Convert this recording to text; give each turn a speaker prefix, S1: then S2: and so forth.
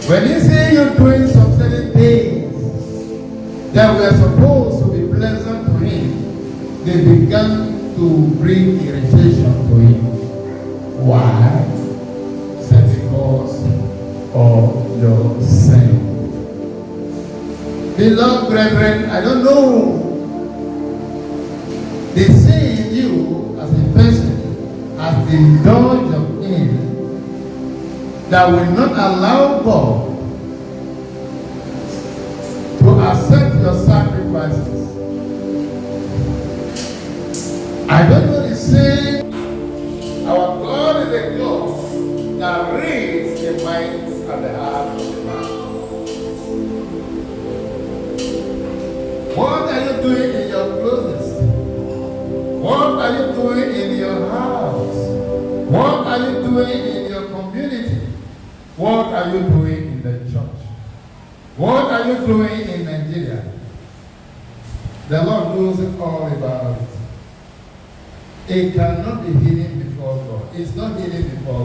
S1: When you see you doing some certain things that were supposed to be pleasant to him, they began to bring irritation to him. Why? Said because of your sin. Beloved brethren, I don't know the sin in you as a person has indulged of in that will not allow God to accept your sacrifices. I don't know the sin. Our God is a God that reads the minds and the heart of the man. What are you doing in your closest? What are you doing in your house? What are you doing in your community? What are you doing in the church? What are you doing in Nigeria? The Lord knows it all about it. It cannot be hidden before God. It's not hidden before God.